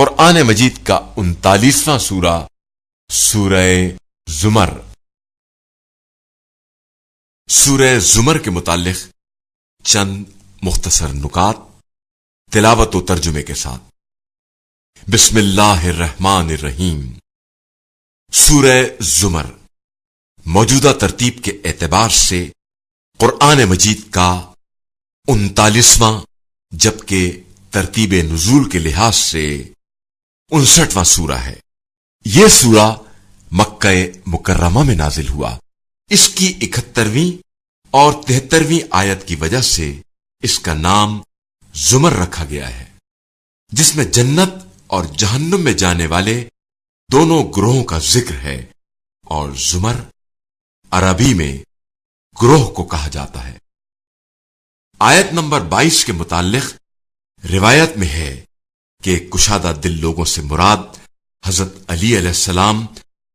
قرآن مجید کا 39واں سورہ سورہ زمر۔ سورہ زمر کے متعلق چند مختصر نکات تلاوت و ترجمے کے ساتھ۔ بسم اللہ الرحمن الرحیم۔ سورہ زمر موجودہ ترتیب کے اعتبار سے قرآن مجید کا 39واں جبکہ ترتیب نزول کے لحاظ سے 59واں سورہ ہے۔ یہ سورہ مکہ مکرمہ میں نازل ہوا۔ اس کی 71ویں اور 73ویں آیت کی وجہ سے اس کا نام زمر رکھا گیا ہے، جس میں جنت اور جہنم میں جانے والے دونوں گروہوں کا ذکر ہے، اور زمر عربی میں گروہ کو کہا جاتا ہے۔ آیت نمبر 22 کے متعلق روایت میں ہے کہ کشادہ دل لوگوں سے مراد حضرت علی علیہ السلام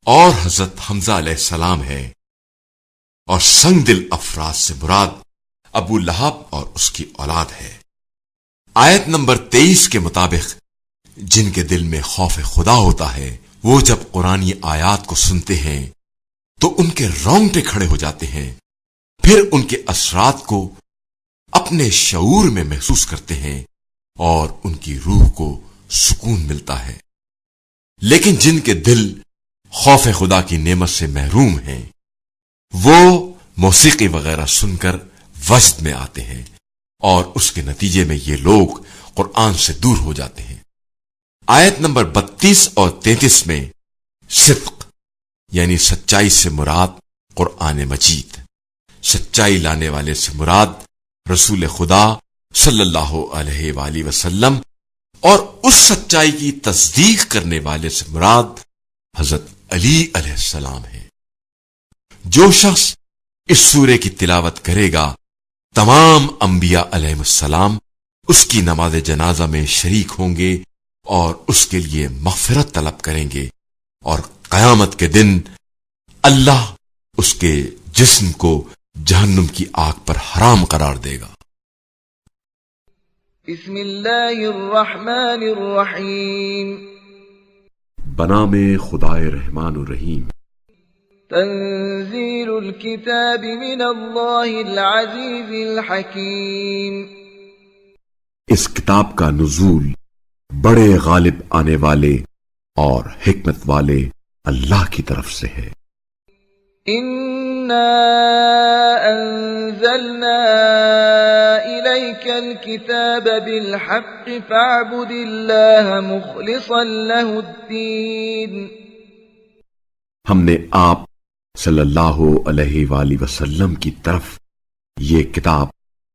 اور حضرت حمزہ علیہ السلام ہے، اور سنگ دل افراد سے مراد ابو لہب اور اس کی اولاد ہے۔ آیت نمبر 23 کے مطابق جن کے دل میں خوف خدا ہوتا ہے وہ جب قرآنی آیات کو سنتے ہیں تو ان کے رونگٹے کھڑے ہو جاتے ہیں، پھر ان کے اثرات کو اپنے شعور میں محسوس کرتے ہیں اور ان کی روح کو سکون ملتا ہے۔ لیکن جن کے دل خوف خدا کی نعمت سے محروم ہیں وہ موسیقی وغیرہ سن کر وجد میں آتے ہیں، اور اس کے نتیجے میں یہ لوگ قرآن سے دور ہو جاتے ہیں۔ آیت نمبر 32 اور 33 میں صدق یعنی سچائی سے مراد قرآن مجید، سچائی لانے والے سے مراد رسول خدا صلی اللہ علیہ وآلہ وسلم، اور اس سچائی کی تصدیق کرنے والے سے مراد حضرت علی علیہ السلام ہے۔ جو شخص اس سورے کی تلاوت کرے گا تمام انبیاء علیہ السلام اس کی نماز جنازہ میں شریک ہوں گے اور اس کے لیے مغفرت طلب کریں گے، اور قیامت کے دن اللہ اس کے جسم کو جہنم کی آگ پر حرام قرار دے گا۔ بسم اللہ الرحمن الرحیم۔ بنام خدائے رحمان الرحیم۔ تنزیل الکتاب من اللہ العزیز الحکیم۔ اس کتاب کا نزول بڑے غالب آنے والے اور حکمت والے اللہ کی طرف سے ہے۔ اِنَّا أَنزَلْنَا إِلَيْكَ الْكِتَابَ بِالْحَقِّ فَاعْبُدِ اللَّهَ مُخْلِصًا لَهُ الدِّينَ۔ ہم نے آپ صلی اللہ علیہ وآلہ وسلم کی طرف یہ کتاب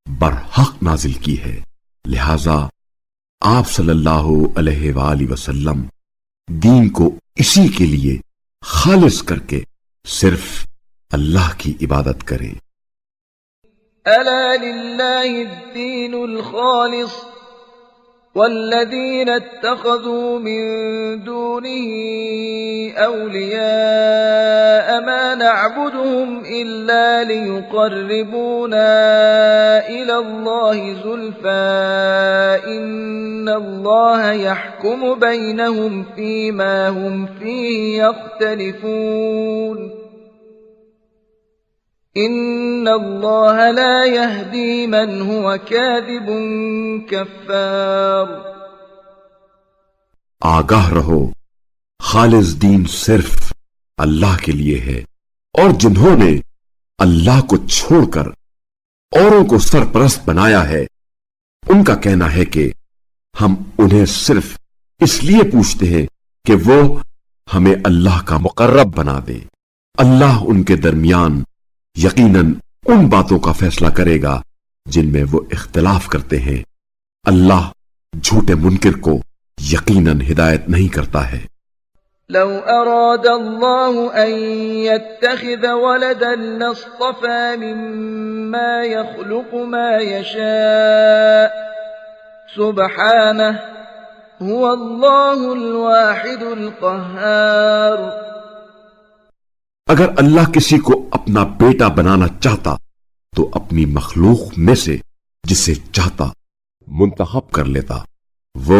برحق نازل کی ہے، لہذا آپ صلی اللہ علیہ وآلہ وسلم دین کو اسی کے لیے خالص کر کے صرف اللہ کی عبادت کریں۔ أَلَا لِلَّهِ الدِّينُ الْخَالِصُ وَالَّذِينَ اتَّخَذُوا مِن دُونِهِ أَوْلِيَاءَ مَا نَعْبُدُهُمْ إِلَّا لِيُقَرِّبُونَا إِلَى اللَّهِ زُلْفَىٰ إِنَّ اللَّهَ يَحْكُمُ بَيْنَهُمْ فِيمَا هُمْ فِيهِ يَخْتَلِفُونَ إِنَّ اللَّهَ لَا يَهْدِي مَنْ هُوَ كَاذِبٌ كَفَّارٌ۔ آگاہ رہو، خالص دین صرف اللہ کے لیے ہے، اور جنہوں نے اللہ کو چھوڑ کر اوروں کو سرپرست بنایا ہے ان کا کہنا ہے کہ ہم انہیں صرف اس لیے پوچھتے ہیں کہ وہ ہمیں اللہ کا مقرب بنا دے۔ اللہ ان کے درمیان یقیناً ان باتوں کا فیصلہ کرے گا جن میں وہ اختلاف کرتے ہیں۔ اللہ جھوٹے منکر کو یقیناً ہدایت نہیں کرتا ہے۔ لو أراد الله أن يتخذ ولدا لاصطفى مما يخلق ما يشاء سبحانه هو الله الواحد القهار۔ اگر اللہ کسی کو اپنا بیٹا بنانا چاہتا تو اپنی مخلوق میں سے جسے چاہتا منتخب کر لیتا، وہ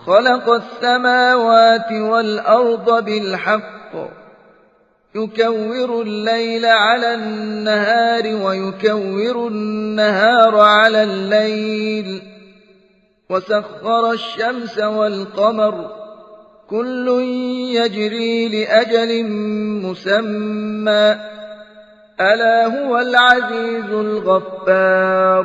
خلق السماوات والأرض بالحق يكور الليل على النهار ويكور النهار على الليل وسخر الشمس والقمر كل يجري لأجل مسمى ألا هو العزيز الغفار۔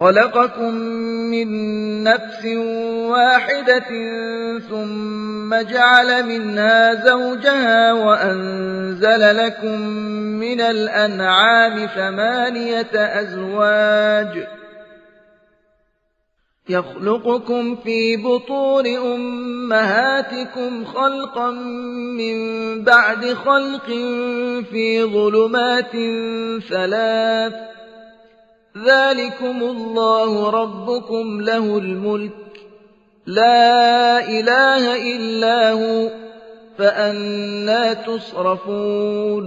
خلقكم من نفس واحدة ثم جعل منها زوجها وأنزل لكم من الأنعام 8 أزواج يخلقكم في بطون أمهاتكم خلقا من بعد خلق في ظلمات 3 ذلكم الله ربكم له الملك لا إله إلا هو فأنا تصرفون۔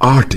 8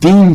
3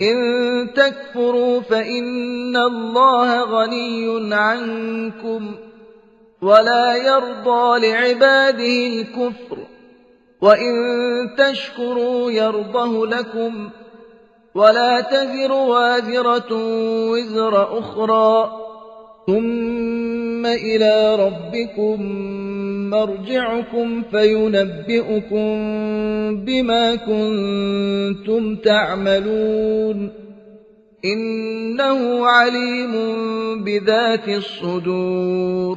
إن تكفروا فإن الله غني عنكم ولا يرضى لعباده الكفر وإن تشكروا يرضه لكم ولا تزر وازرة وزر أخرى ثم إلى ربكم مرجعكم فينبئكم بما كنتم تعملون إنه عليم بذات الصدور۔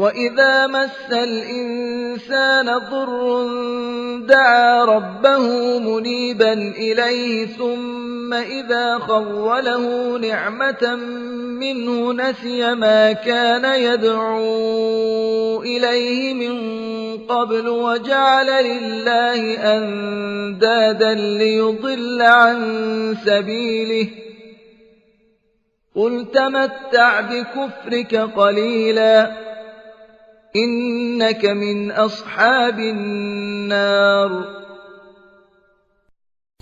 وَإِذَا مَسَّ الْإِنسَانَ ضُرٌّ دَعَا رَبَّهُ مُنِيبًا إِلَيْهِ ثُمَّ إِذَا خَوَّلَهُ نِعْمَةً مِّنْهُ نَسِيَ مَا كَانَ يَدْعُو إِلَيْهِ مِن قَبْلُ وَجَعَلَ لِلَّهِ أَندَادًا لِّيُضِلَّ عَن سَبِيلِهِ قُلْ تَمَتَّعْ بِكُفْرِكَ قَلِيلًا إنك من أصحاب النار۔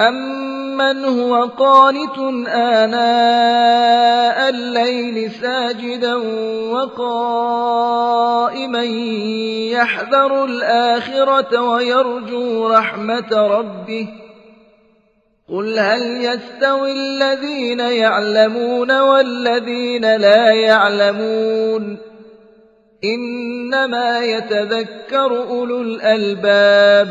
أَمَّنْ هُوَ قَانِتٌ آنَاءَ اللَّيْلِ سَاجِدًا وَقَائِمًا يَحْذَرُ الْآخِرَةَ وَيَرْجُو رَحْمَةَ رَبِّهِ قُلْ هَلْ يَسْتَوِي الَّذِينَ يَعْلَمُونَ وَالَّذِينَ لَا يَعْلَمُونَ إِنَّمَا يَتَذَكَّرُ أُولُو الْأَلْبَابِ۔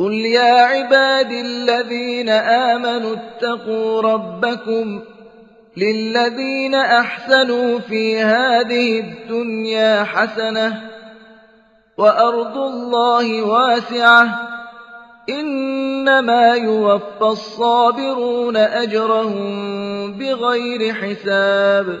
قل يا عبادي الذين آمنوا اتقوا ربكم للذين أحسنوا في هذه الدنيا حسنة وأرض الله واسعة إنما يوفى الصابرون أجرهم بغير حساب۔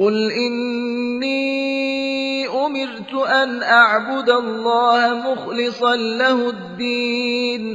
قل إني أمرت أن أعبد الله مخلصا له الدين۔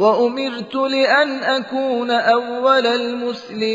وأمرت لأن أكون أول المسلمين۔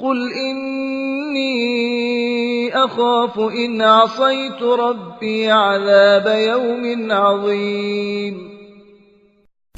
قل إني أخاف إن عصيت ربي عذاب يوم عظيم۔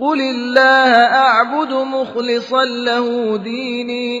قل الله أعبد مخلصا له ديني۔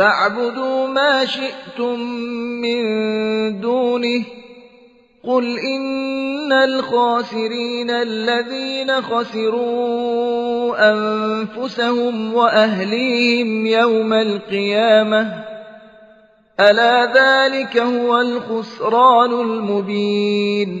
فاعبدوا ما شئتم من دونه قل إن الخاسرين الذين خسروا أنفسهم وأهليهم يوم القيامة ألا ذلك هو الخسران المبين۔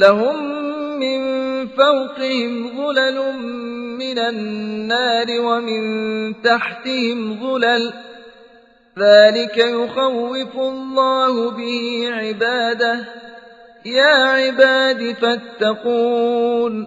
لهم من فوقهم ظلل من النار ومن تحتهم ظلل ذلك يخوف الله به عباده يا عباد فاتقون۔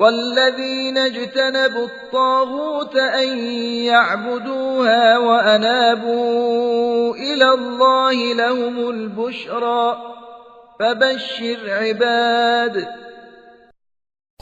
والذين اجتنبوا الطاغوت أن يعبدوها وأنابوا إلى الله لهم البشرى فبشر عباد۔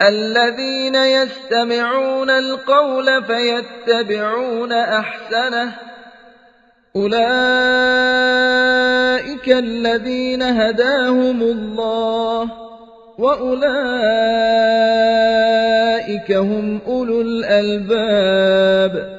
الذين يستمعون القول فيتبعون أحسنه أولئك الذين هداهم الله وأولئك هم أولو الألباب۔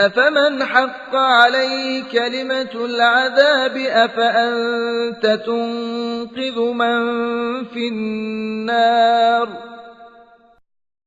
أفمن حق عليه كلمة العذاب أفأنت تنقذ من في النار۔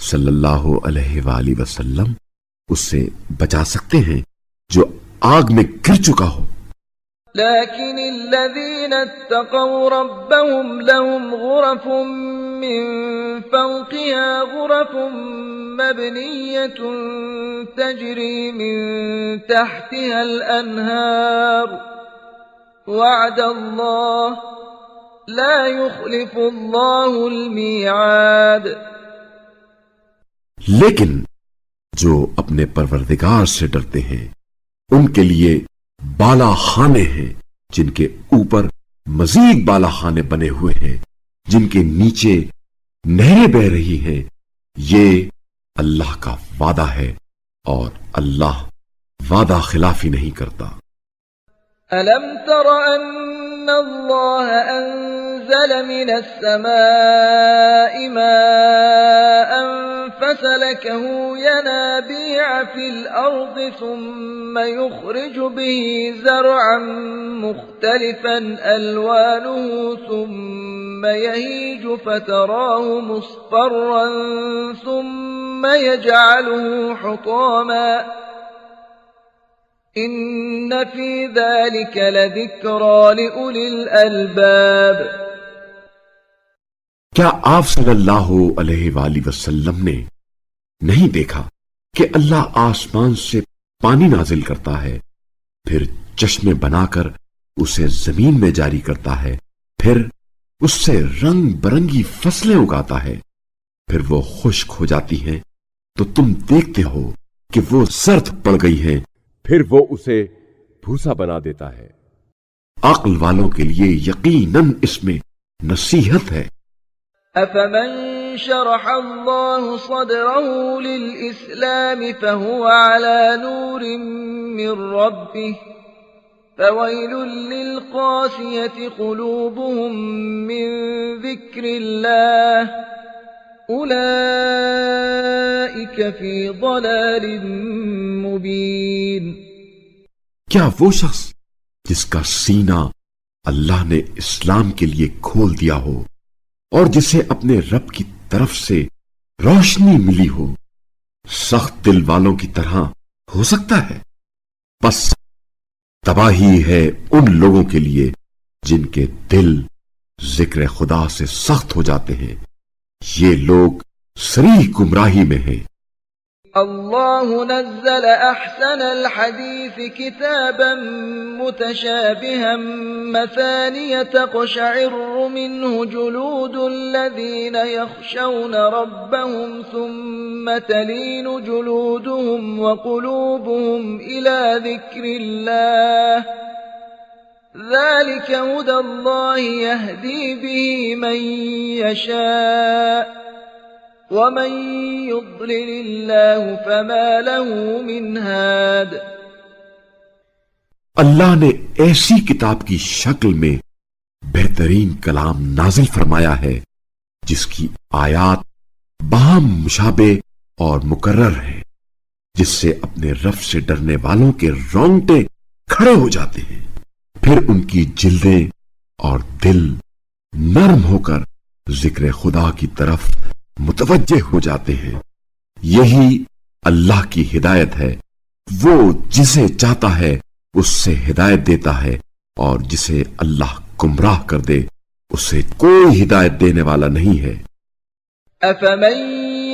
صلی اللہ علیہ وآلہ وسلم اس سے بچا سکتے ہیں جو آگ میں گر چکا ہو. لكن الذين اتقوا ربهم لهم غرف من فوقها غرف مبنية تجري من تحتها الأنهار وعد الله لا يخلف الله الميعاد. لیکن جو اپنے پروردگار سے ڈرتے ہیں ان کے لیے بالا خانے ہیں جن کے اوپر مزید بالا خانے بنے ہوئے ہیں جن کے نیچے نہریں بہ رہی ہیں. یہ اللہ کا وعدہ ہے اور اللہ وعدہ خلافی نہیں کرتا. ألم تر أن الله أنزل من السماء ماء فسلكه ينابيع في الأرض ثم يخرج به زرعا مختلفا ألوانه ثم يهيج فتراه مصفرا ثم يجعله حطاما ان فی ذلک لذکری لأولی الالباب. کیا آپ صلی اللہ علیہ وآلہ وسلم نے نہیں دیکھا کہ اللہ آسمان سے پانی نازل کرتا ہے پھر چشمے بنا کر اسے زمین میں جاری کرتا ہے پھر اس سے رنگ برنگی فصلیں اگاتا ہے پھر وہ خشک ہو جاتی ہیں تو تم دیکھتے ہو کہ وہ زرد پڑ گئی ہیں پھر وہ اسے بھوسا بنا دیتا ہے. عقل والوں کے لیے یقیناً اس میں نصیحت ہے. افمن شرح الله صدره للإسلام فهو على نور من ربه فويل للقاسية قلوبهم من ذكر الله اولئک فی ضلال مبین. کیا وہ شخص جس کا سینہ اللہ نے اسلام کے لیے کھول دیا ہو اور جسے اپنے رب کی طرف سے روشنی ملی ہو سخت دل والوں کی طرح ہو سکتا ہے؟ بس تباہی ہے ان لوگوں کے لیے جن کے دل ذکر خدا سے سخت ہو جاتے ہیں. یہ لوگ صریح گمراہی میں ہیں. اللہ نزل احسن الحدیث کتابا متشابها مثانیہ تقشعر منه جلود الذین یخشون ربهم ثم تلین جلودهم وقلوبهم الى ذکر اللہ ذلك هدى الله يهدي به من يشاء ومن يضلل الله فما له من هاد. اللہ نے ایسی کتاب کی شکل میں بہترین کلام نازل فرمایا ہے جس کی آیات باہم مشابہ اور مکرر ہیں جس سے اپنے رب سے ڈرنے والوں کے رونگٹے کھڑے ہو جاتے ہیں پھر ان کی جلدیں اور دل نرم ہو کر ذکر خدا کی طرف متوجہ ہو جاتے ہیں. یہی اللہ کی ہدایت ہے. وہ جسے چاہتا ہے اس سے ہدایت دیتا ہے اور جسے اللہ گمراہ کر دے اسے کوئی ہدایت دینے والا نہیں ہے. افمن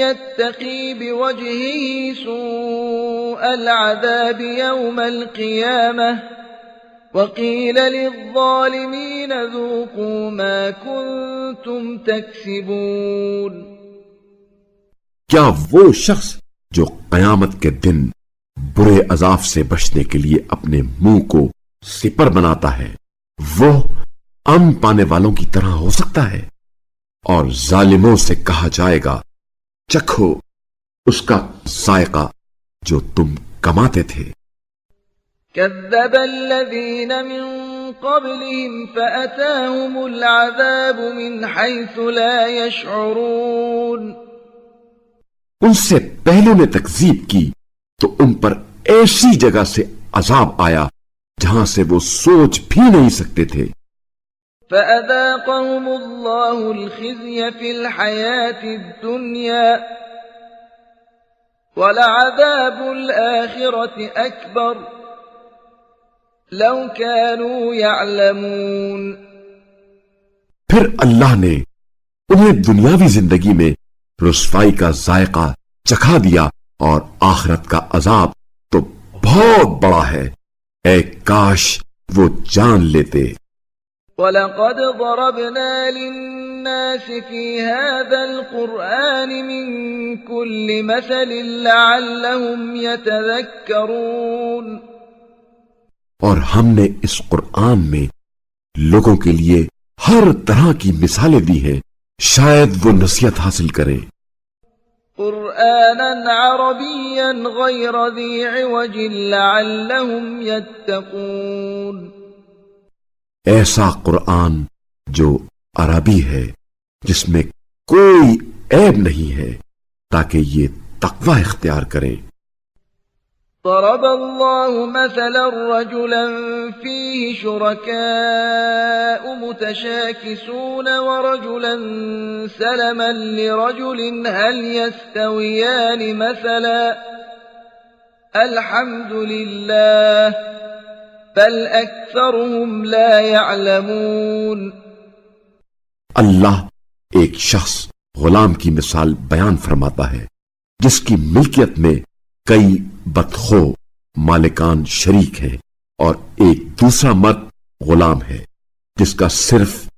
يتقي بوجهه سوء العذاب يوم القيامة وقيل للظالمين ذوقوا ما كنتم تكسبون. کیا وہ شخص جو قیامت کے دن برے عذاب سے بچنے کے لیے اپنے منہ کو سپر بناتا ہے وہ امن پانے والوں کی طرح ہو سکتا ہے؟ اور ظالموں سے کہا جائے گا چکھو اس کا ذائقہ جو تم کماتے تھے. كذب الذين من قبلهم فأتاهم العذاب من حيث لا يشعرون. ان سے پہلوں نے تکذیب کی تو ان پر ایسی جگہ سے عذاب آیا جہاں سے وہ سوچ بھی نہیں سکتے تھے. فأذاقهم الله الخزي في الحياة الدنيا وَلَعَذَابُ الْآخِرَةِ أَكْبَرُ لَوْ كَانُوا يَعْلَمُونَ۔ پھر اللہ نے انہیں دنیاوی زندگی میں رسوائی کا ذائقہ چکھا دیا اور آخرت کا عذاب تو بہت بڑا ہے، اے کاش وہ جان لیتے۔ وَلَقَدْ ضَرَبْنَا لِلنَّاسِ فِي هَذَا الْقُرْآنِ مِنْ كُلِّ مَثَلٍ لَعَلَّهُمْ يَتَذَكَّرُونَ۔ اور ہم نے اس قرآن میں لوگوں کے لیے ہر طرح کی مثالیں دی ہیں، شاید وہ نصیحت حاصل کریں۔ قرآناً عربياً غير ذي عوج لعلهم يتقون۔ ایسا قرآن جو عربی ہے، جس میں کوئی عیب نہیں ہے، تاکہ یہ تقوی اختیار کریں۔ ضرب الله مثلا رجلا فيه شركاء متشاكسون ورجلا سلما لرجل هل يستويان مثلا الحمد لله بل أكثرهم لا يعلمون۔ اللہ ایک شخص غلام کی مثال بیان فرماتا ہے جس کی ملکیت میں کئی بدخو مالکان شریک ہیں، اور ایک دوسرا مرد غلام ہے جس کا صرف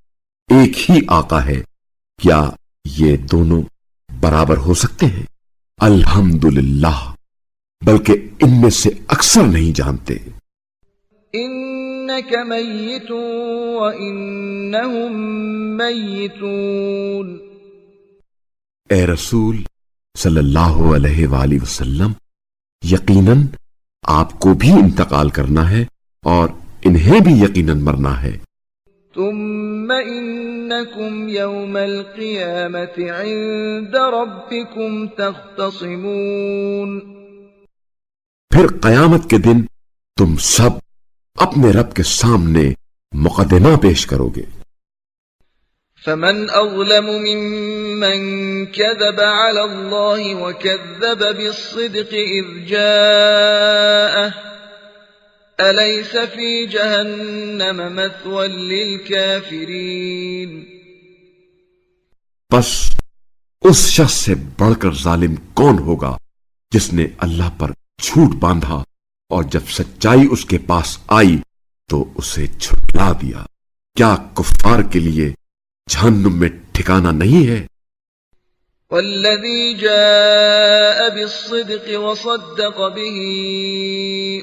ایک ہی آقا ہے، کیا یہ دونوں برابر ہو سکتے ہیں؟ الحمدللہ، بلکہ ان میں سے اکثر نہیں جانتے۔ إنك ميت وإنهم ميتون۔ اے رسول صلی اللہ علیہ وآلہ وسلم، یقیناً آپ کو بھی انتقال کرنا ہے اور انہیں بھی یقیناً مرنا ہے۔ ثم إنكم يوم القيامة عند ربكم تختصمون۔ پھر قیامت کے دن تم سب اپنے رب کے سامنے مقدمہ پیش کرو گے۔ فمن أظلم ممن كذب على الله وكذب بالصدق إذ جاءه أليس في جهنم مثوى للكافرين۔ بس اس شخص سے بڑھ کر ظالم کون ہوگا جس نے اللہ پر جھوٹ باندھا اور جب سچائی اس کے پاس آئی تو اسے جھٹلا دیا۔ کیا کفار کے لیے جہنم میں ٹھکانہ نہیں ہے؟ والذي جاء بالصدق وصدق به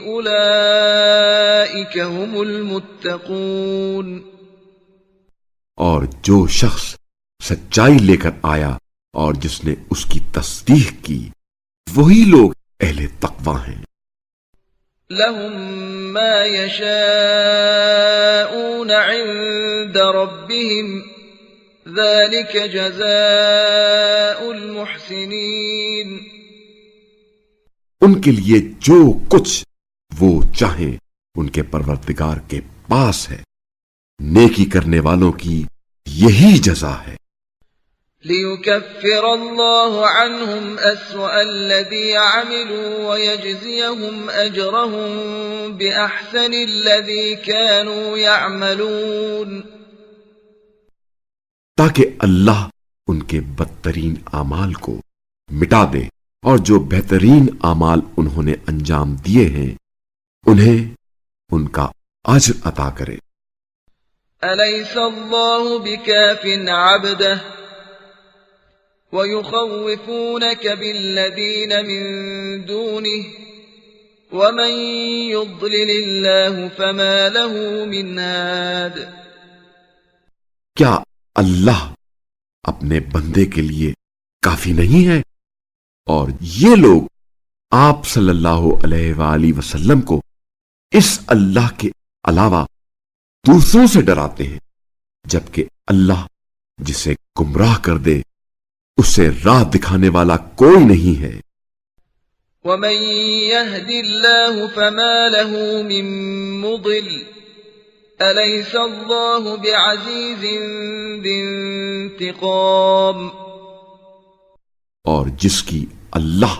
أولئك هم المتقون۔ اور جو شخص سچائی لے کر آیا اور جس نے اس کی تصدیق کی، وہی لوگ اہل تقوی ہیں۔ لهم ما يشاءون عند ربهم ذلك جزاء المحسنين۔ ان کے لیے جو کچھ وہ چاہیں ان کے پروردگار کے پاس ہے، نیکی کرنے والوں کی یہی جزا ہے۔ ليكفر الله عنهم أسوأ الذي عملوا ويجزيهم أجرهم بأحسن الذي كانوا يعملون۔ تاکہ اللہ ان کے بدترین اعمال کو مٹا دے اور جو بہترین اعمال انہوں نے انجام دیے ہیں انہیں ان کا اجر عطا کرے۔ أليس الله بكاف عبده ويخوفونك بالذين من دونه ومن يضلل الله فما له من هاد۔ کیا اللہ اپنے بندے کے لیے کافی نہیں ہے؟ اور یہ لوگ آپ صلی اللہ علیہ وآلہ وسلم کو اس اللہ کے علاوہ دوسروں سے ڈراتے ہیں، جبکہ اللہ جسے گمراہ کر دے اسے راہ دکھانے والا کوئی نہیں ہے۔ ومن يهد الله فما له من مضل أليس الله بعزيز ذي انتقام۔ اور جس کی اللہ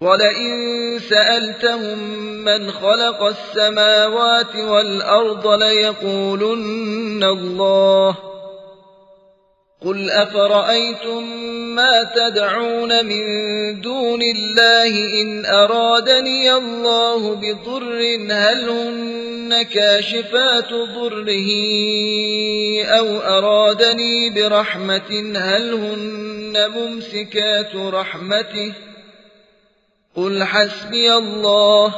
وَلَئِن سَأَلْتَهُم مَّنْ خَلَقَ السَّمَاوَاتِ وَالْأَرْضَ لَيَقُولُنَّ اللَّهُ قُلْ أَفَرَأَيْتُم مَّا تَدْعُونَ مِن دُونِ اللَّهِ إِنْ أَرَادَنِيَ اللَّهُ بِضُرٍّ هَلْ هُنَّ كَاشِفَاتُ ضُرِّهِ أَوْ أَرَادَنِي بِرَحْمَةٍ هَلْ هُنَّ مُمْسِكَاتُ رَحْمَتِهِ قُلْ حَسْبِيَ اللَّهُ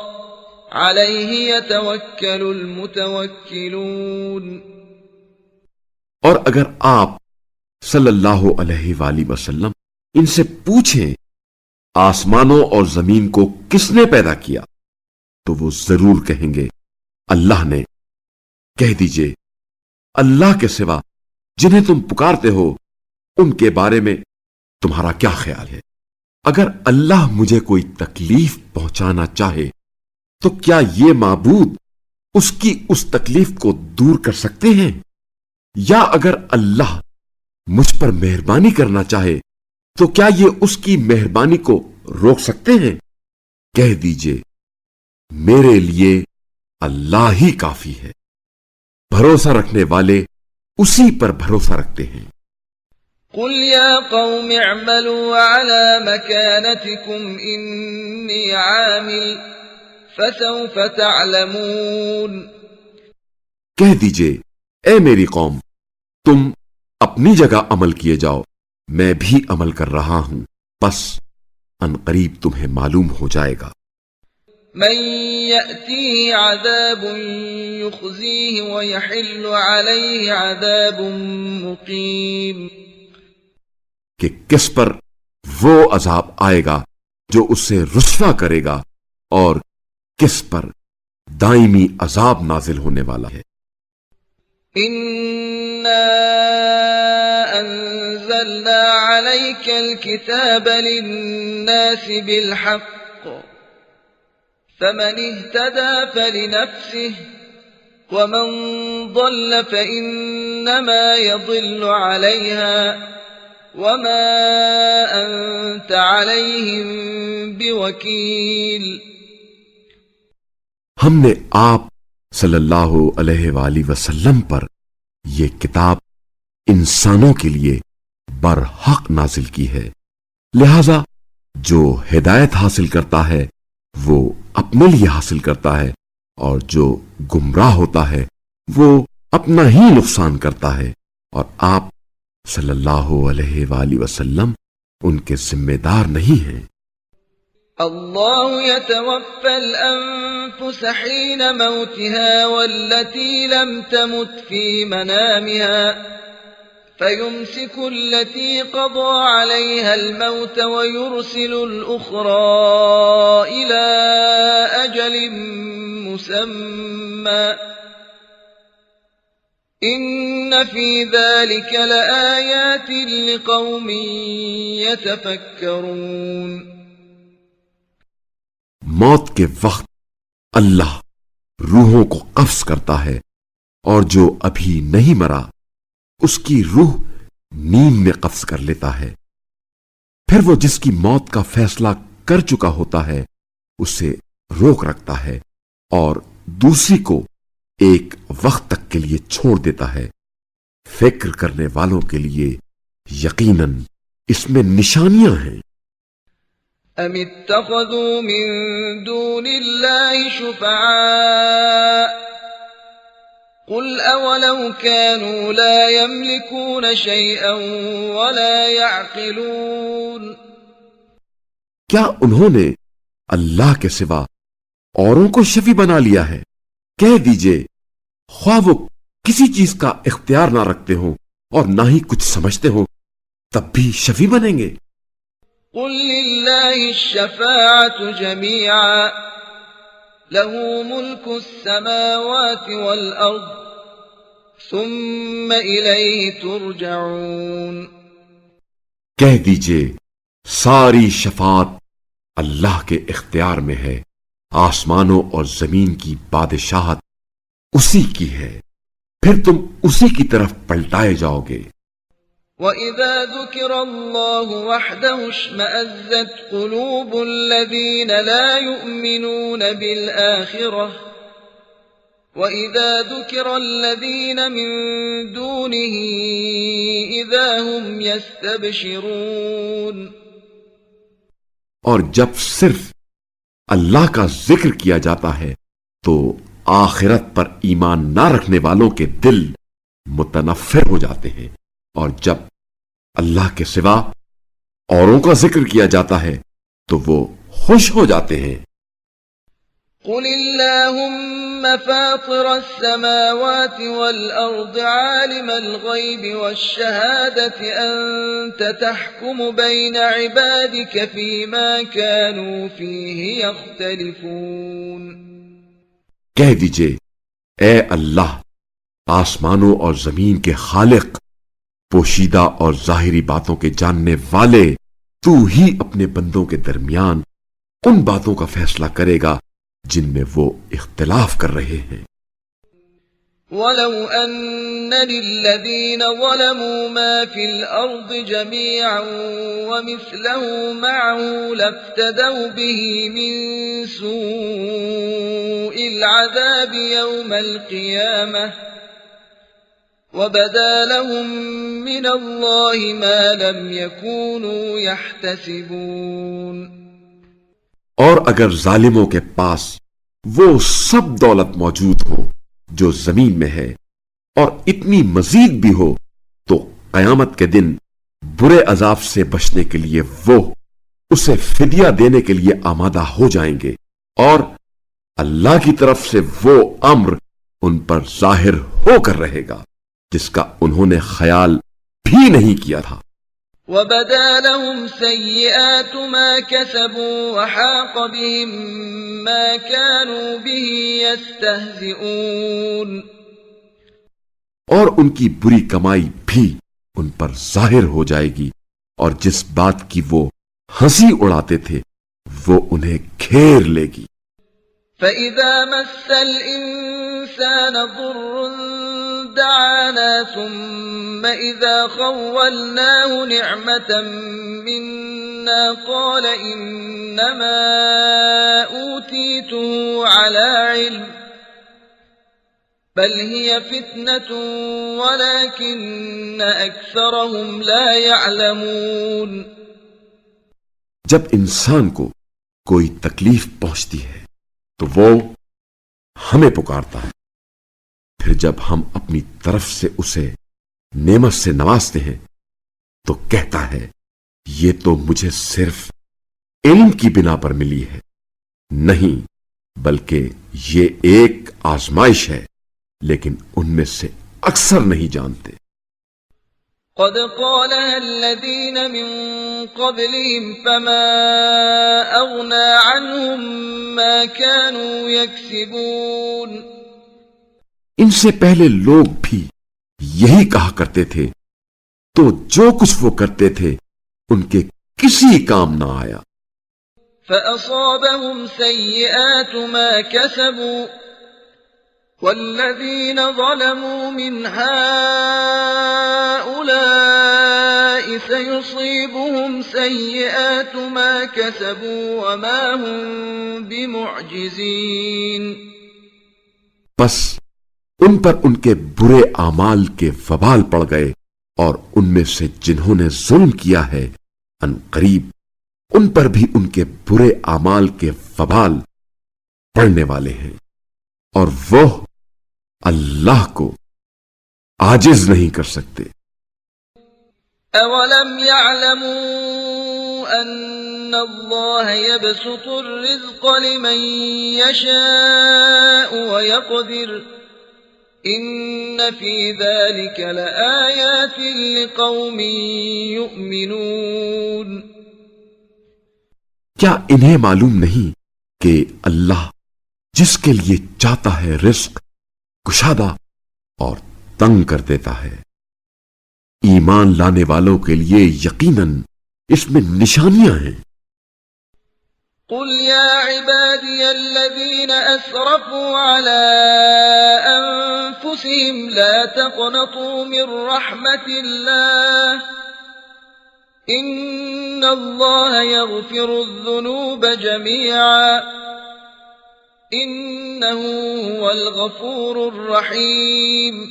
عَلَيْهِ يَتَوَكَّلُ الْمُتَوَكِّلُونَ۔ اور اگر آپ صلی اللہ علیہ وآلہ وسلم ان سے پوچھیں آسمانوں اور زمین کو کس نے پیدا کیا، تو وہ ضرور کہیں گے اللہ نے۔ کہہ دیجئے اللہ کے سوا جنہیں تم پکارتے ہو ان کے بارے میں تمہارا کیا خیال ہے؟ اگر اللہ مجھے کوئی تکلیف پہنچانا چاہے تو کیا یہ معبود اس کی اس تکلیف کو دور کر سکتے ہیں؟ یا اگر اللہ مجھ پر مہربانی کرنا چاہے تو کیا یہ اس کی مہربانی کو روک سکتے ہیں؟ کہہ دیجئے میرے لیے اللہ ہی کافی ہے، بھروسہ رکھنے والے اسی پر بھروسہ رکھتے ہیں۔ قل يا قوم اعملوا على مكانتكم إني عامل فسوف تعلمون۔ کہہ دیجئے اے میری قوم تم اپنی جگہ عمل کیے جاؤ، میں بھی عمل کر رہا ہوں، بس ان قریب تمہیں معلوم ہو جائے گا۔ من يأتيه عذاب يخزيه ويحل عليه عذاب مقيم۔ کہ کس پر وہ عذاب آئے گا جو اسے رسوا کرے گا اور کس پر دائمی عذاب نازل ہونے والا ہے۔ إنا أنزلنا عليك الكتاب للناس بالحق فمن اهتدى فلنفسه ومن ضل فإنما يضل عليها وما أنت عليهم بوكيل۔ ہم نے آپ صلی اللہ علیہ وآلہ وسلم پر یہ کتاب انسانوں کے لیے برحق نازل کی ہے، لہذا جو ہدایت حاصل کرتا ہے وہ اپنے لیے حاصل کرتا ہے اور جو گمراہ ہوتا ہے وہ اپنا ہی نقصان کرتا ہے، اور آپ صلی اللہ علیہ وآلہ وسلم ان کے ذمہ دار نہیں ہیں۔ اللہ يتوفى الأنفس حين موتها والتي لم تمت في منامها فيمسك التي قضى عليها الموت ويرسل الأخرى إلى أجل مسمى إن في ذلك لآيات لقوم يتفكرون۔ موت کے وقت اللہ روحوں کو قبض کرتا ہے، اور جو ابھی نہیں مرا اس کی روح نیند میں قبض کر لیتا ہے، پھر وہ جس کی موت کا فیصلہ کر چکا ہوتا ہے اسے روک رکھتا ہے اور دوسری کو ایک وقت تک کے لیے چھوڑ دیتا ہے۔ فکر کرنے والوں کے لیے یقیناً اس میں نشانیاں ہیں۔ ام اتخذوا من دون الله شفعاء قل اولو كانوا لا يملكون شيئا ولا يعقلون۔ کیا انہوں نے اللہ کے سوا اوروں کو شفیع بنا لیا ہے؟ کہہ دیجئے خواہ وہ کسی چیز کا اختیار نہ رکھتے ہوں اور نہ ہی کچھ سمجھتے ہوں تب بھی شفیع بنیں گے۔ قل لله الشفاعة جميعا له ملك السماوات والأرض ثم إليه ترجعون۔ کہہ دیجئے ساری شفاعت اللہ کے اختیار میں ہے، آسمانوں اور زمین کی بادشاہت اسی کی ہے، پھر تم اسی کی طرف پلٹائے جاؤ گے۔ وَإِذَا ذُكِرَ اللَّهُ وَحْدَهُ اشْمَأَزَّتْ قُلُوبُ الَّذِينَ لَا يُؤْمِنُونَ بِالْآخِرَةِ وَإِذَا ذُكِرَ الَّذِينَ مِن دُونِهِ إِذَا هُمْ يَسْتَبْشِرُونَ۔ اور جب صرف اللہ کا ذکر کیا جاتا ہے تو آخرت پر ایمان نہ رکھنے والوں کے دل متنفر ہو جاتے ہیں، اور جب اللہ کے سوا اوروں کا ذکر کیا جاتا ہے تو وہ خوش ہو جاتے ہیں۔ قل اللهم فاطر السماوات والأرض عالم الغيب والشهادة أنت تحكم بين عبادك فيما كانوا فيه يختلفون۔ کہہ دیجئے، اے اللہ، آسمانوں اور زمین کے خالق، پوشیدہ اور ظاہری باتوں کے جاننے والے، تو ہی اپنے بندوں کے درمیان ان باتوں کا فیصلہ کرے گا جن میں وہ اختلاف کر رہے ہیں۔ وَلَوْ أَنَّ لِلَّذِينَ ظَلَمُوا مَا فِي الْأَرْضِ جَمِيعًا وَمِثْلَهُ مَعَهُ لَافْتَدَوْا بِهِ مِن سُوءِ الْعَذَابِ يَوْمَ الْقِيَامَةِ وَبَدَا لَهُم مِّنَ اللَّهِ مَا لَمْ يَكُونُوا يَحْتَسِبُونَ۔ اور اگر ظالموں کے پاس وہ سب دولت موجود ہو جو زمین میں ہے اور اتنی مزید بھی ہو تو قیامت کے دن برے عذاب سے بچنے کے لیے وہ اسے فدیہ دینے کے لیے آمادہ ہو جائیں گے، اور اللہ کی طرف سے وہ امر ان پر ظاہر ہو کر رہے گا جس کا انہوں نے خیال بھی نہیں کیا تھا۔ وَبَدَا لَهُمْ سَيِّئَاتُ مَا كَسَبُوا وَحَاقَ بِهِم مَّا كَانُوا بِهِ يَسْتَهْزِئُونَ۔ اور ان کی بری کمائی بھی ان پر ظاہر ہو جائے گی، اور جس بات کی وہ ہنسی اڑاتے تھے وہ انہیں گھیر لے گی۔ فَإِذَا مَسَّ الْإِنسَانَ ضُرٌّ دَعَانَا ثُمَّ إِذَا خَوَّلْنَاهُ نِعْمَةً مِنَّا قَالَ إِنَّمَا أُوتِيتُهُ عَلَى عِلْمٍ بَلْ هِيَ فِتْنَةٌ وَلَكِنَّ أَكْثَرَهُمْ لَا يَعْلَمُونَ۔ جب انسان کو کوئی تکلیف پہنچتی ہے تو وہ ہمیں پکارتا ہے، پھر جب ہم اپنی طرف سے اسے نعمت سے نوازتے ہیں تو کہتا ہے یہ تو مجھے صرف علم کی بنا پر ملی ہے، نہیں بلکہ یہ ایک آزمائش ہے، لیکن ان میں سے اکثر نہیں جانتے۔ قد قالها الذين من قبلهم فما أغنى عنهم ما كانوا يكسبون۔ ان سے پہلے لوگ بھی یہی کہا کرتے تھے، تو جو کچھ وہ کرتے تھے ان کے کسی کام نہ آیا۔ فأصابهم سيئات ما كسبوا والذين ظلموا من هؤلاء سيصيبهم سيئات ما كسبوا وما هم بمعجزين۔ بس ان پر ان کے برے اعمال کے وبال پڑ گئے، اور ان میں سے جنہوں نے ظلم کیا ہے ان قریب ان پر بھی ان کے برے اعمال کے وبال پڑنے والے ہیں، اور وہ اللہ کو عاجز نہیں کر سکتے۔ أَوَلَمْ يَعْلَمُوا أَنَّ اللَّهَ يَبْسُطُ الرِّزْقَ لِمَن يَشَاءُ وَيَقْدِرُ إِنَّ فِي ذَلِكَ لَآيَاتٍ لِقَوْمٍ يُؤْمِنُونَ۔ کیا انہیں معلوم نہیں کہ اللہ جس کے لیے چاہتا ہے رزق کشادہ اور تنگ کر دیتا ہے؟ ایمان لانے والوں کے لیے یقیناً اس میں نشانیاں ہیں۔ قل يا عبادي الذين أسرفوا على أنفسهم أنفسهم لا تقنطوا من رحمة الله إن الله يغفر الذنوب جميعا إنه هو الغفور الرحيم۔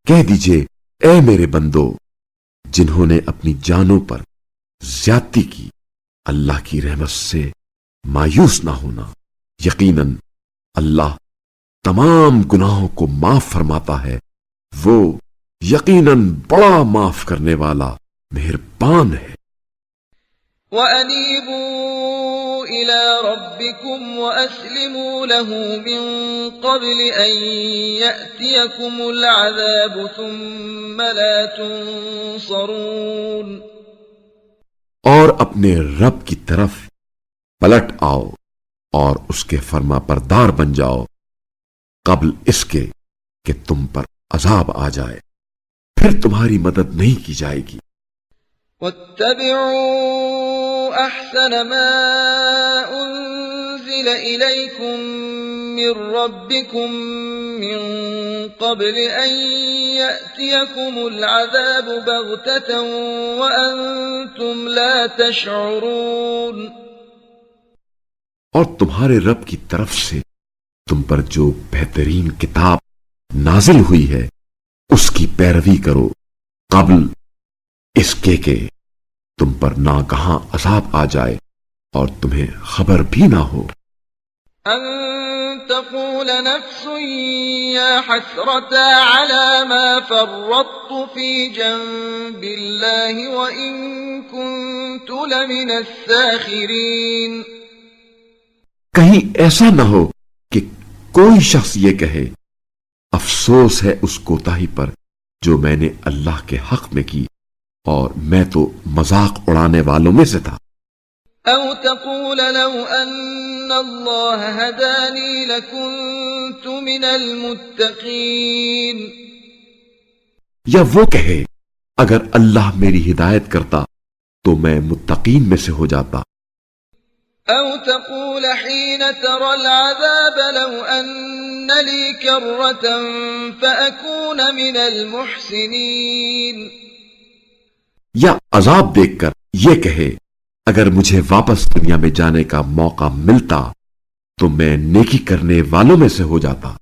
کہہ دیجئے اے میرے بندو جنہوں نے اپنی جانوں پر زیادتی کی، اللہ کی رحمت سے مایوس نہ ہونا، یقیناً اللہ تمام گناہوں کو معاف فرماتا ہے، وہ یقیناً بڑا معاف کرنے والا مہربان ہے۔ وَأَنِيبُوا إِلَى رَبِّكُمْ وَأَسْلِمُوا لَهُ مِن قَبْلِ أَن يَأْتِيَكُمُ الْعَذَابُ ثُمَّ لَا تُنصَرُونَ۔ اور اپنے رب کی طرف پلٹ آؤ اور اس کے فرما بردار بن جاؤ قبل اس کے کہ تم پر عذاب آ جائے، پھر تمہاری مدد نہیں کی جائے گی۔ وَاتَّبِعُوا أَحْسَنَ مَا أُنزِلَ إِلَيْكُم مِّن رَّبِّكُم مِّن قَبْلِ أَن يَأْتِيَكُمُ الْعَذَابُ بَغْتَةً وَأَنتُمْ لَا تَشْعُرُونَ۔ اور تمہارے رب کی طرف سے تم پر جو بہترین کتاب نازل ہوئی ہے اس کی پیروی کرو قبل اس کے کہ تم پر ناگہاں عذاب آ جائے اور تمہیں خبر بھی نہ ہو۔ أن تقول نفس يا حسرة على ما فرطت في جنب الله وإن كنت لمن الساخرين۔ کہیں ایسا نہ ہو کہ کوئی شخص یہ کہے افسوس ہے اس کوتاہی پر جو میں نے اللہ کے حق میں کی اور میں تو مذاق اڑانے والوں میں سے تھا۔ أو تقول لو أن الله هداني لكنت من المتقين۔ یا وہ کہے اگر اللہ میری ہدایت کرتا تو میں متقین میں سے ہو جاتا۔ أو تقول حين ترى العذاب لو أن لي كرة فأكون من المحسنين۔ یا عذاب دیکھ کر یہ کہے اگر مجھے واپس دنیا میں جانے کا موقع ملتا تو میں نیکی کرنے والوں میں سے ہو جاتا۔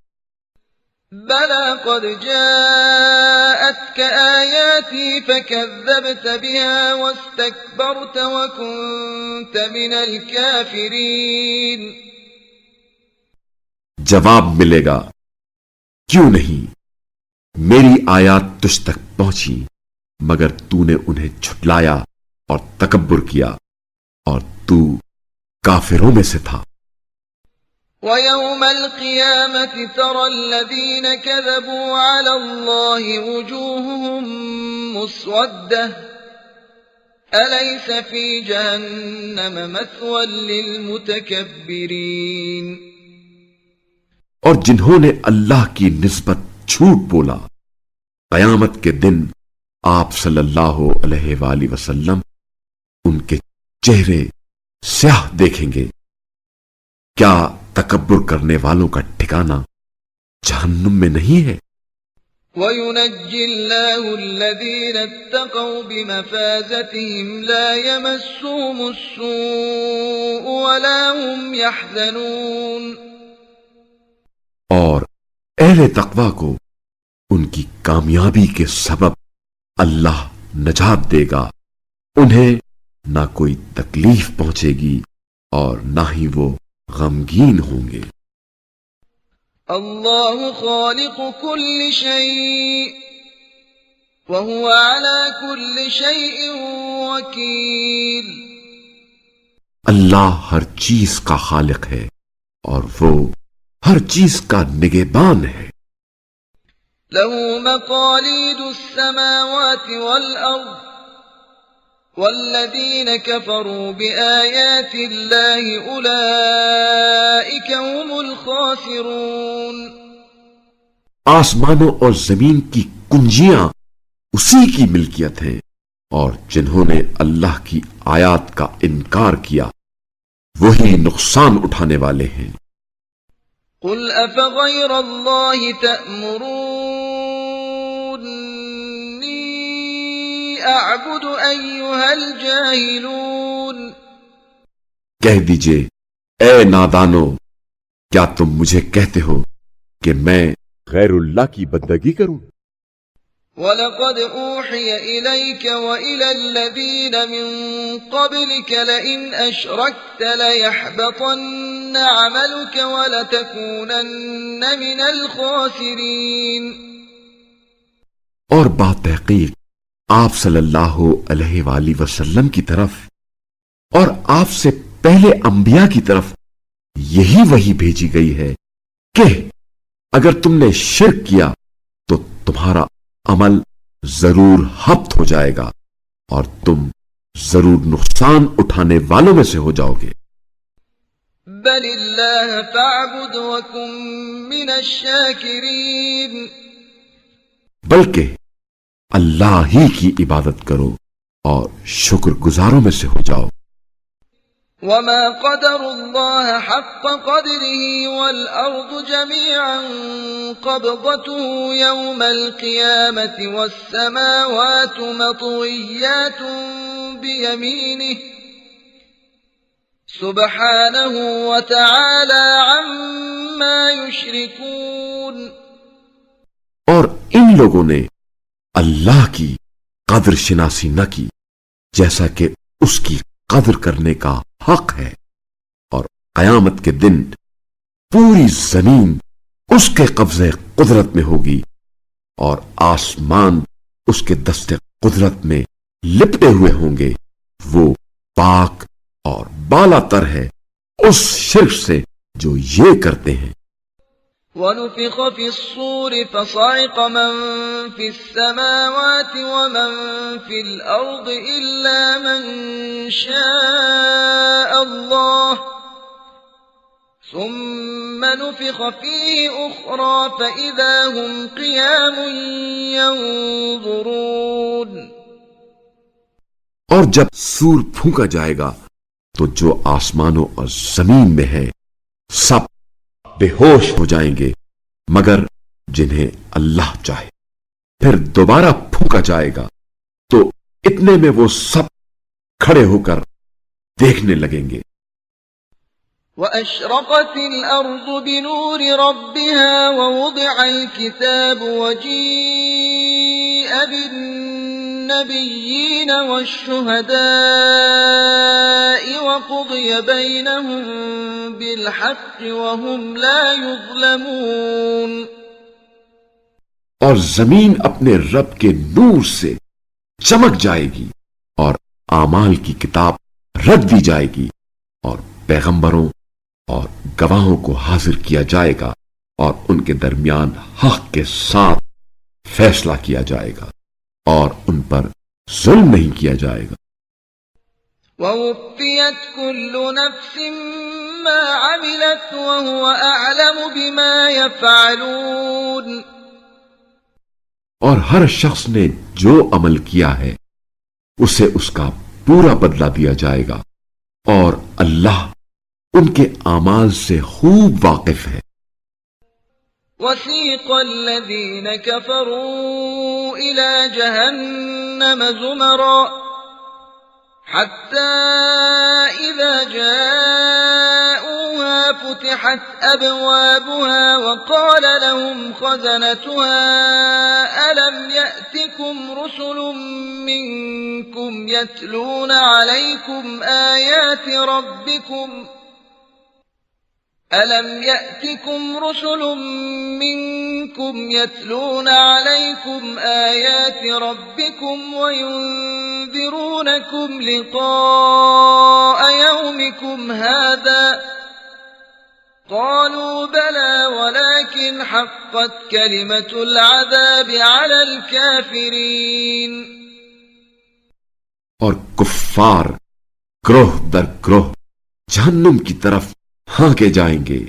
بلى قد جاءتك آياتي فكذبت بها واستكبرت وكنت من الكافرين۔ جواب ملے گا کیوں نہیں، میری آیات تجھ تک پہنچی مگر تو نے انہیں جھٹلایا اور تکبر کیا اور تو کافروں میں سے تھا۔ وَيَوْمَ الْقِيَامَةِ تَرَى الَّذِينَ كَذَبُوا عَلَى اللَّهِ وُجُوهُهُمْ مُسْوَدَّةٌ أَلَيْسَ فِي جَهَنَّمَ مَثْوًى لِلْمُتَكَبِّرِينَ۔ اور جنہوں نے اللہ کی نسبت جھوٹ بولا قیامت کے دن آپ صلی اللہ علیہ وآلہ وسلم ان کے چہرے سیاہ دیکھیں گے۔ کیا تکبر کرنے والوں کا ٹھکانہ جہنم میں نہیں ہے؟ وَيُنَجِّي اللَّهُ الَّذِينَ اتَّقَوْا بِمَفَازَتِهِمْ لَا يَمَسُّهُمُ السُّوءُ وَلَا هُمْ يَحْزَنُونَ۔ اور اہل تقوی کو ان کی کامیابی کے سبب اللہ نجات دے گا، انہیں نہ کوئی تکلیف پہنچے گی اور نہ ہی وہ غمگین ہوں گے۔ اللہ خالق کل شیء وهو على كل شيء وکیل۔ اللہ ہر چیز کا خالق ہے اور وہ ہر چیز کا نگہبان ہے۔ له مقاليد السماوات والأرض والذين كفروا بآيات الله أولئك هم الخاسرون۔ آسمانوں اور زمین کی کنجیاں اسی کی ملکیت ہیں اور جنہوں نے اللہ کی آیات کا انکار کیا وہی نقصان اٹھانے والے ہیں۔ قل أفغير الله تأمروني أعبد أيها الجاهلون؟ کہہ دیجئے اے نادانو، کیا تم مجھے کہتے ہو کہ میں غیر اللہ کی بندگی کروں؟ وَلَقَدْ أُوحِيَ إِلَيْكَ وَإِلَى الَّذِينَ مِن قَبْلِكَ لَئِنْ أَشْرَكْتَ لَيَحْبَطَنَّ عَمَلُكَ وَلَتَكُونَنَّ مِنَ الْخَاسِرِينَ۔ اور بات تحقیق آپ صلی اللہ علیہ وآلہ وسلم کی طرف اور آپ سے پہلے انبیاء کی طرف یہی وحی بھیجی گئی ہے کہ اگر تم نے شرک کیا تو تمہارا عمل ضرور حبط ہو جائے گا اور تم ضرور نقصان اٹھانے والوں میں سے ہو جاؤ گے۔ بل اللہ فاعبد وکن من الشاکرین، بلکہ اللہ ہی کی عبادت کرو اور شکر گزاروں میں سے ہو جاؤ۔ وما قدر اللہ حق قدره والارض جميعا قبضته يوم القيامة والسماوات مطويات بيمينه سبحانه وتعالى عما يشركون۔ اور ان لوگوں نے اللہ کی قدر شناسی نہ کی جیسا کہ اس کی قدر کرنے کا حق ہے، اور قیامت کے دن پوری زمین اس کے قبضے قدرت میں ہوگی اور آسمان اس کے دست قدرت میں لپٹے ہوئے ہوں گے۔ وہ پاک اور بالا تر ہے اس شرک سے جو یہ کرتے ہیں۔ ونفخ في الصور فصعق من في السماوات ومن في الأرض إلا من شاء الله ثم نفخ فيه أخرى فإذا هم قيام ينظرون۔ اور جب سور پھونکا جائے گا تو جو آسمانوں اور زمین میں ہے سب بے ہوش ہو جائیں گے مگر جنہیں اللہ چاہے۔ پھر دوبارہ پھونکا جائے گا تو اتنے میں وہ سب کھڑے ہو کر دیکھنے لگیں گے۔ وَأَشْرَقَتِ الْأَرْضُ بِنُورِ رَبِّهَا وَوُضِعَ الْكِتَابُ وَجِيءَ بِالنَّبِيِّينَ وَالشُّهَدَاءِ وَقُضِيَ بَيْنَهُم بِالْحَقِّ وَهُمْ لَا يُظْلَمُونَ۔ اور زمین اپنے رب کے نور سے چمک جائے گی اور اعمال کی کتاب رکھ دی جائے گی اور پیغمبروں اور گواہوں کو حاضر کیا جائے گا اور ان کے درمیان حق کے ساتھ فیصلہ کیا جائے گا اور ان پر ظلم نہیں کیا جائے گا۔ وَوُفِّيَتْ كُلُّ نَفْسٍ مَّا عَمِلَتْ وَهُوَ أَعْلَمُ بِمَا يَفْعَلُونَ۔ اور ہر شخص نے جو عمل کیا ہے اسے اس کا پورا بدلہ دیا جائے گا اور اللہ ان کے اعمال سے خوب واقف ہے۔ وَسِيقَ الَّذِينَ كَفَرُوا إِلَى جَهَنَّمَ زُمَرًا حَتَّى إِذَا جَاءُوهَا فُتِحَتْ أَبْوَابُهَا وَقَالَ لَهُمْ خَزَنَتُهَا أَلَمْ يَأْتِكُمْ رُسُلٌ مِّنكُمْ يَتْلُونَ عَلَيْكُمْ آيَاتِ رَبِّكُمْ وَيُنذِرُونَكُمْ لِقَاءَ يَوْمِكُمْ هَذَا قَالُوا بَلَى وَلَكِنْ حَقَّتْ كَلِمَةُ الْعَذَابِ عَلَى الْكَافِرِينَ۔ اور کفار گروہ در گروہ جہنم کی طرف ہانکے جائیں گے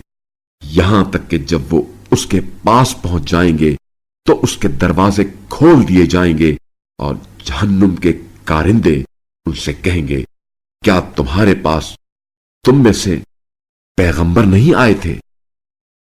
یہاں تک کہ جب وہ اس کے پاس پہنچ جائیں گے تو اس کے دروازے کھول دیے جائیں گے اور جہنم کے کارندے ان سے کہیں گے کیا تمہارے پاس تم میں سے پیغمبر نہیں آئے تھے؟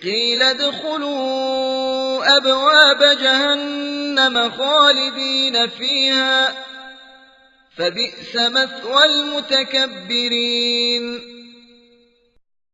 قيل ادخلوا أبواب جهنم خالدين فيها فبئس مثوى المتكبرين۔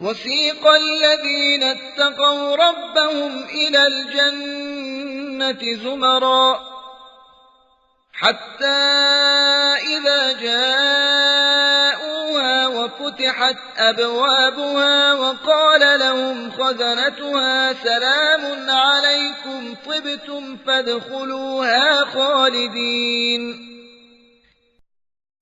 وسيق الذين اتقوا ربهم إلى الجنة زمرا حتى إذا جاءوها وفتحت أبوابها وقال لهم خزنتها سلام عليكم طبتم فادخلوها خالدين۔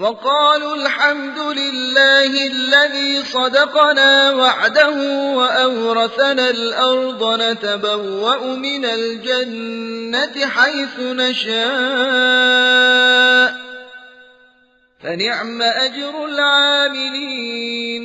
وقالوا الحمد لله الذي صدقنا وعده وأورثنا الأرض نتبوأ من الجنة حيث نشاء فنعم أجر العاملين۔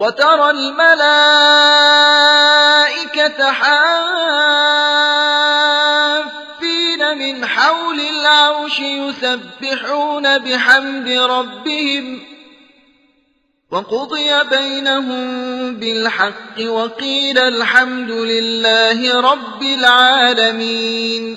وترى الملائكة حافين من حول العرش يسبحون بحمد ربهم وقضي بينهم بالحق وقيل الحمد لله رب العالمين۔